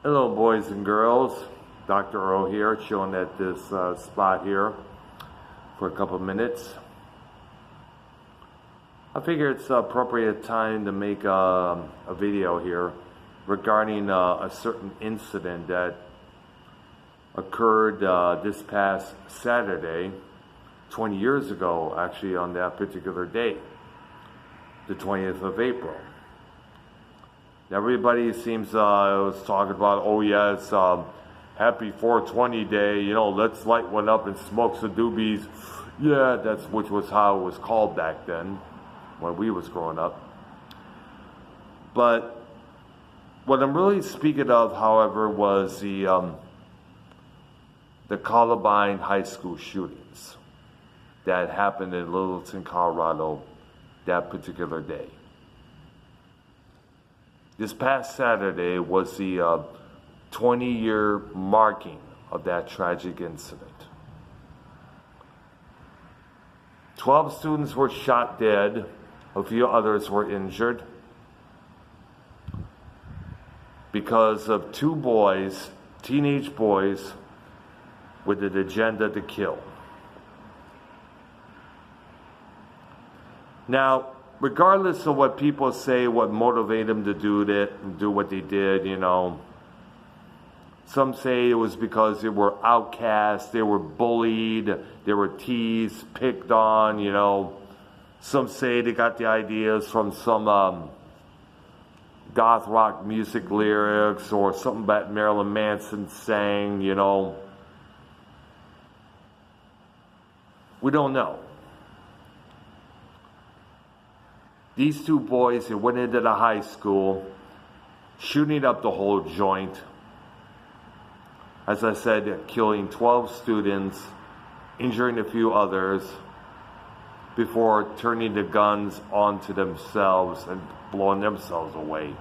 Hello boys and girls, Dr. Earl here, chilling at this spot here for a couple of minutes. I figure it's appropriate time to make a video here regarding a certain incident that occurred this past Saturday, 20 years ago actually, on that particular day, the 20th of April. Everybody seems was talking about, oh yeah, it's happy 420 day, you know, let's light one up and smoke some doobies. Yeah, which was how it was called back then when we was growing up. But what I'm really speaking of, however, was the Colmbine high school shootings that happened in Littleton, Colorado that particular day. This past Saturday was the 20-year marking of that tragic incident. 12 students were shot dead, a few others were injured because of two boys, teenage boys, with an agenda to kill. Now, regardless of what people say, what motivated them to do what they did, you know, some say it was because they were outcasts, they were bullied, they were teased, picked on, you know. Some say they got the ideas from some goth rock music lyrics or something that Marilyn Manson sang, you know. We don't know. These two boys, they went into the high school, shooting up the whole joint. As I said, killing 12 students, injuring a few others, before turning the guns onto themselves and blowing themselves away.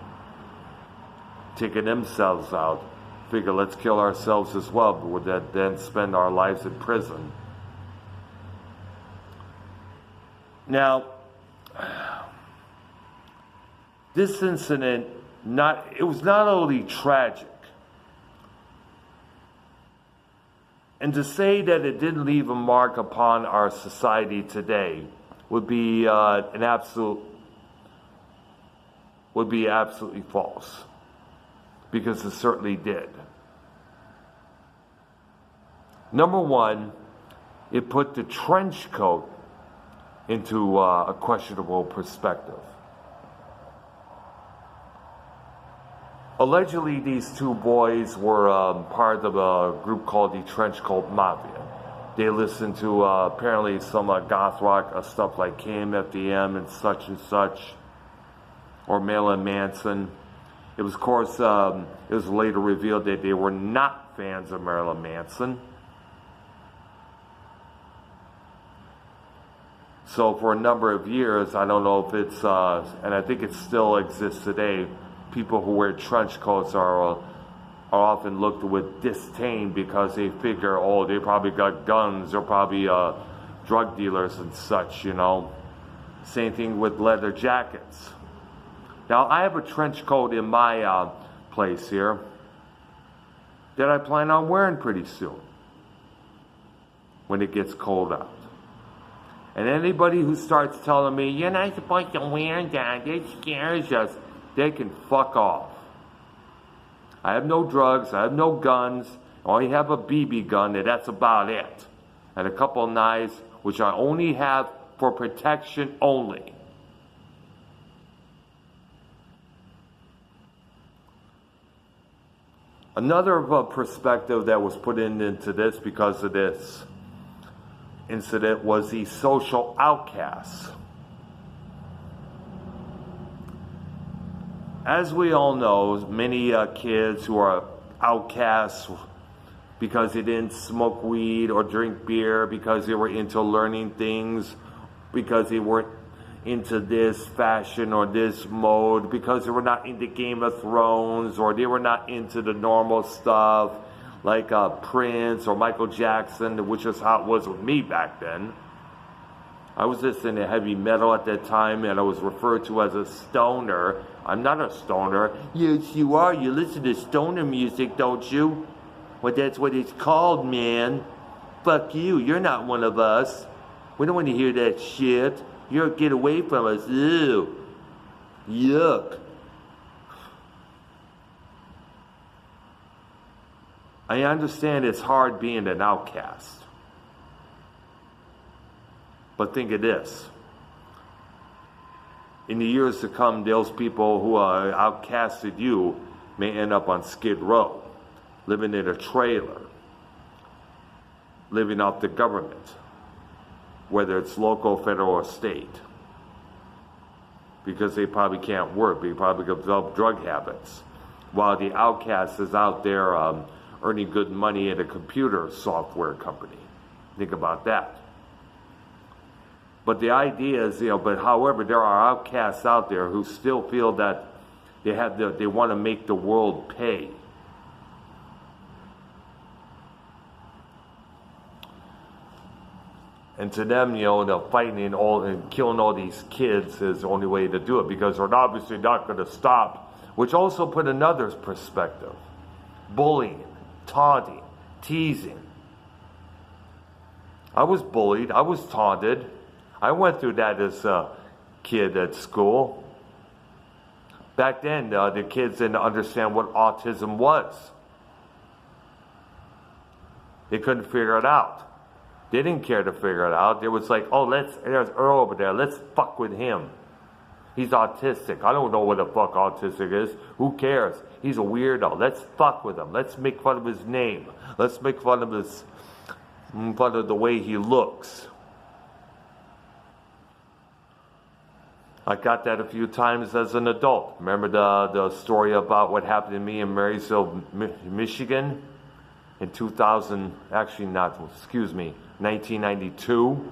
Taking themselves out. Figure, let's kill ourselves as well, but would then spend our lives in prison. Now, this incident, it was not only tragic, and to say that it didn't leave a mark upon our society today would be absolutely false, because it certainly did. Number one, it put the trench coat into a questionable perspective. Allegedly, these two boys were part of a group called the Trenchcoat Mafia. They listened to apparently some goth rock stuff like KMFDM and such, or Marilyn Manson. It was, of course, it was later revealed that they were not fans of Marilyn Manson. So for a number of years, I don't know if it's, and I think it still exists today, people who wear trench coats are often looked with disdain because they figure, oh, they probably got guns, they're probably drug dealers and such, you know. Same thing with leather jackets. Now, I have a trench coat in my place here that I plan on wearing pretty soon when it gets cold out. And anybody who starts telling me, you're not supposed to wear that, it scares us, they can fuck off. I have no drugs, I have no guns, I only have a BB gun, and that's about it. And a couple of knives, which I only have for protection only. Another perspective that was put into this because of this incident was the social outcasts. As we all know, many kids who are outcasts because they didn't smoke weed or drink beer, because they were into learning things, because they weren't into this fashion or this mode, because they were not into Game of Thrones, or they were not into the normal stuff like Prince or Michael Jackson, which is how it was with me back then. I was listening to heavy metal at that time, and I was referred to as a stoner. I'm not a stoner. Yes, you are. You listen to stoner music, don't you? Well, that's what it's called, man. Fuck you. You're not one of us. We don't want to hear that shit. Get away from us. Ew. Yuck. I understand it's hard being an outcast. But think of this. In the years to come, those people who outcasted you may end up on Skid Row, living in a trailer, living off the government, whether it's local, federal, or state, because they probably can't work. They probably develop drug habits, while the outcast is out there earning good money at a computer software company. Think about that. But the idea is, but however, there are outcasts out there who still feel that they want to make the world pay. And to them, the fighting and killing all these kids is the only way to do it, because they're obviously not going to stop. Which also put another perspective: bullying, taunting, teasing. I was bullied. I was taunted. I went through that as a kid at school. Back then, the kids didn't understand what autism was. They couldn't figure it out. They didn't care to figure it out. It was like, oh, there's Earl over there. Let's fuck with him. He's autistic. I don't know what the fuck autistic is. Who cares? He's a weirdo. Let's fuck with him. Let's make fun of his name. Let's make fun of the way he looks. I got that a few times as an adult. Remember the story about what happened to me in Marysville, Michigan in 1992?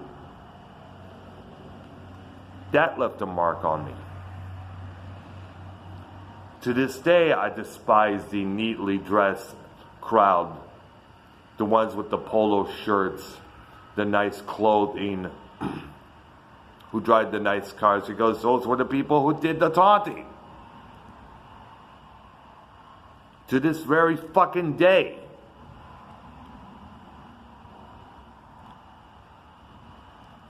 That left a mark on me. To this day, I despise the neatly dressed crowd, the ones with the polo shirts, the nice clothing, who drive the nice cars. He goes, those were the people who did the taunting. To this very fucking day.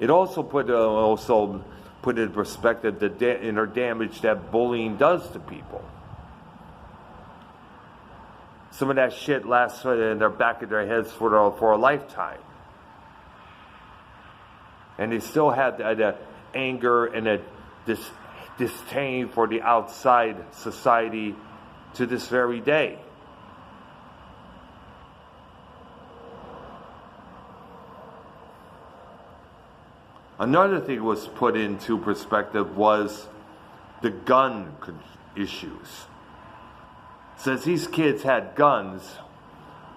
It also put in perspective the inner damage that bullying does to people. Some of that shit lasts in their back of their heads for a lifetime. And they still have that anger and a disdain for the outside society to this very day. Another thing was put into perspective was the gun issues. Since these kids had guns,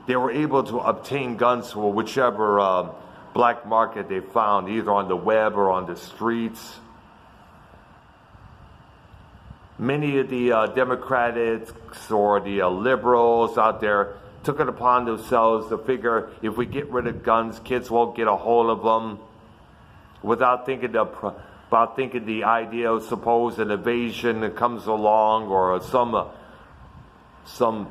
they were able to obtain guns for whichever black market they found, either on the web or on the streets. Many of the Democrats or the liberals out there took it upon themselves to figure if we get rid of guns, kids won't get a hold of them, without thinking the idea of suppose an invasion that comes along, or some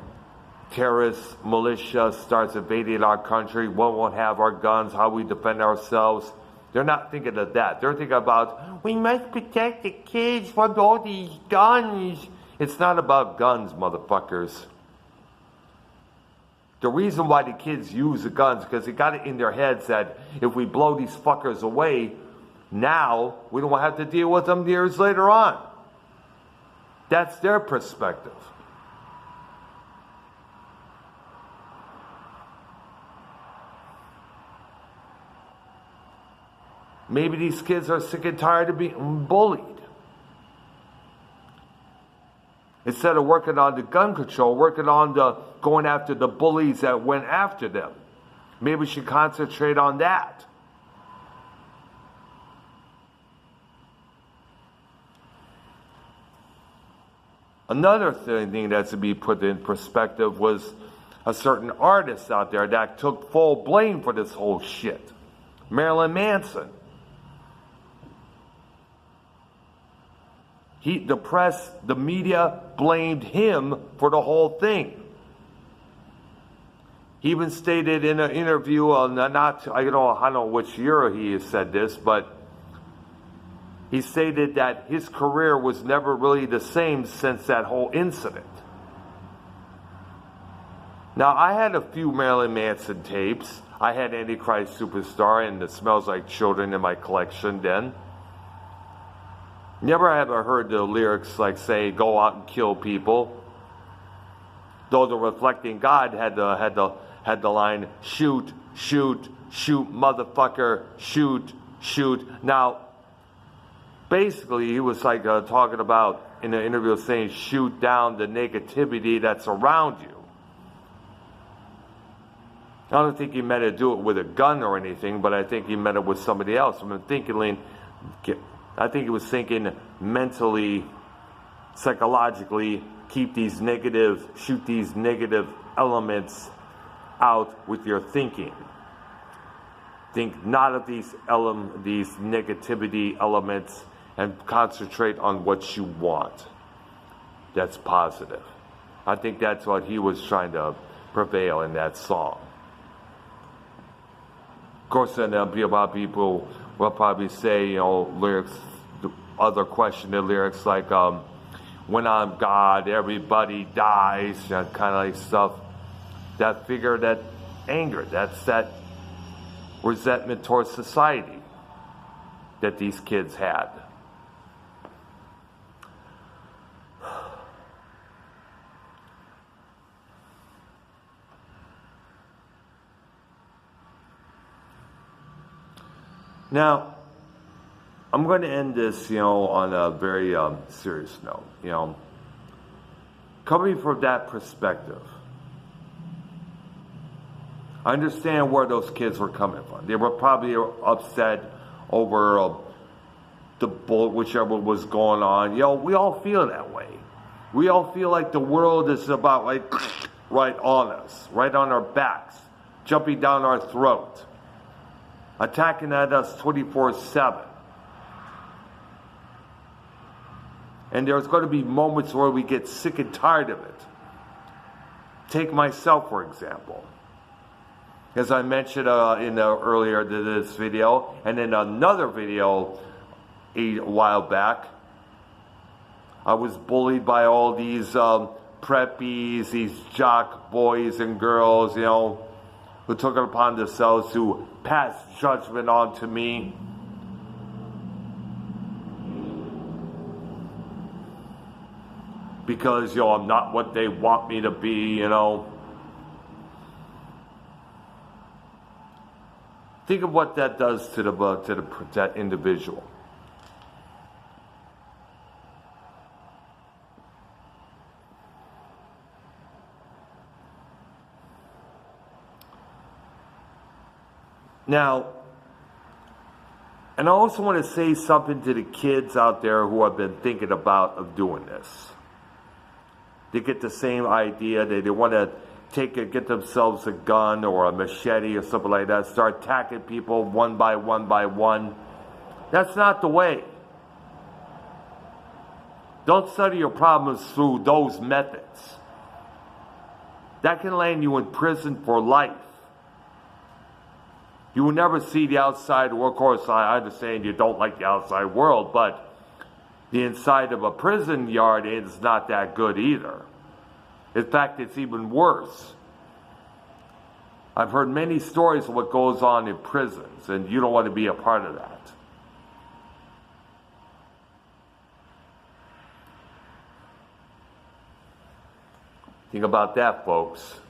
terrorist militia starts invading our country, we won't have our guns, how we defend ourselves. They're not thinking of that. They're thinking about, we must protect the kids from all these guns. It's not about guns, motherfuckers. The reason why the kids use the guns, because they got it in their heads that if we blow these fuckers away, now we don't have to deal with them years later on. That's their perspective. Maybe these kids are sick and tired of being bullied. Instead of working on the gun control, working on going after the bullies that went after them. Maybe we should concentrate on that. Another thing that's to be put in perspective was a certain artist out there that took full blame for this whole shit. Marilyn Manson. The press, the media blamed him for the whole thing. He even stated in an interview, I don't know which year he said this, but he stated that his career was never really the same since that whole incident. Now, I had a few Marilyn Manson tapes. I had Antichrist Superstar and It Smells Like Children in my collection then. Never have I heard the lyrics like say, go out and kill people. Though the Reflecting God had the line, shoot, shoot, shoot, motherfucker, shoot, shoot. Now, basically, he was like talking about in the interview saying, shoot down the negativity that's around you. I don't think he meant to do it with a gun or anything, but I think he meant it with somebody else. I think he was thinking mentally, psychologically, shoot these negative elements out with your thinking. Think not of these negativity elements and concentrate on what you want. That's positive. I think that's what he was trying to prevail in that song. Of course, then there'll be a lot of people will probably say, lyrics, other questioned lyrics like, when I'm God, everybody dies, kind of like stuff. That figure, that anger, that's that resentment towards society that these kids had. Now, I'm going to end this, on a very serious note. Coming from that perspective, I understand where those kids were coming from. They were probably upset over whichever was going on. We all feel that way. We all feel like the world is about right on us, right on our backs, jumping down our throat, attacking at us 24/7. And there's going to be moments where we get sick and tired of it. Take myself, for example. As I mentioned earlier to this video, and in another video a while back, I was bullied by all these preppies, these jock boys and girls, who took it upon themselves to pass judgment on to me. Because, I'm not what they want me to be, Think of what that does to that individual. Now, and I also want to say something to the kids out there who have been thinking of doing this. They get the same idea, they want to get themselves a gun or a machete or something like that, start attacking people one by one. That's not the way. Don't study your problems through those methods. That can land you in prison for life. You will never see the outside world. Of course, I understand you don't like the outside world, but the inside of a prison yard is not that good either. In fact, it's even worse. I've heard many stories of what goes on in prisons, and you don't want to be a part of that. Think about that, folks.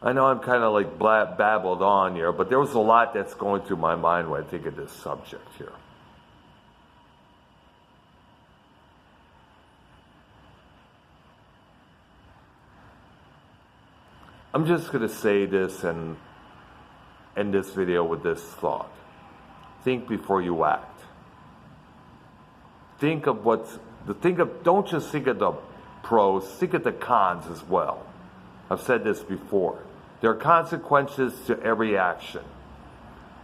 I know I'm kind of babbled on here, but there was a lot that's going through my mind when I think of this subject here. I'm just going to say this and end this video with this thought. Think before you act. Don't just think of the pros, think of the cons as well. I've said this before. There are consequences to every action.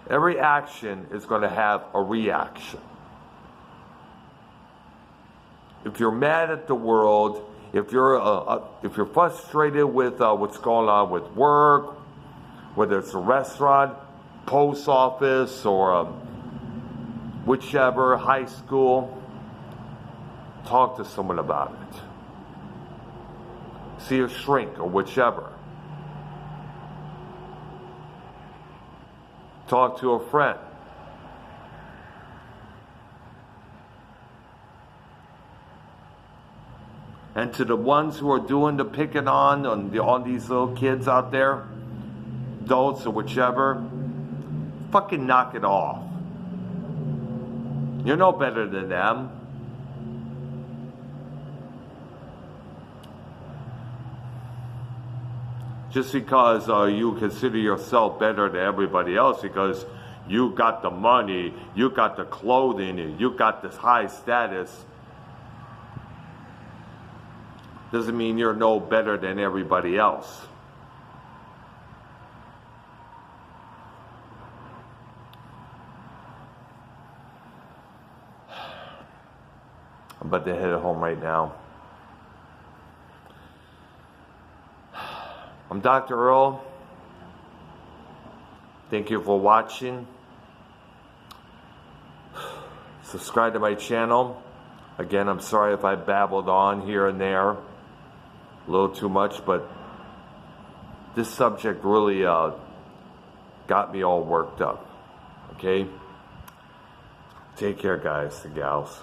Every action is going to have a reaction. If you're mad at the world, if you're frustrated with what's going on with work, whether it's a restaurant, post office, or whichever, high school, talk to someone about it. See a shrink or whichever. Talk to a friend. And to the ones who are doing the picking on these little kids out there, adults or whichever, fucking knock it off. You're no better than them. Just because you consider yourself better than everybody else because you got the money, you got the clothing, and you got this high status, doesn't mean you're no better than everybody else. I'm about to head home right now. I'm Dr. Earl. Thank you for watching. Subscribe to my channel. Again, I'm sorry if I babbled on here and there a little too much, but this subject really got me all worked up. Okay? Take care, guys and gals.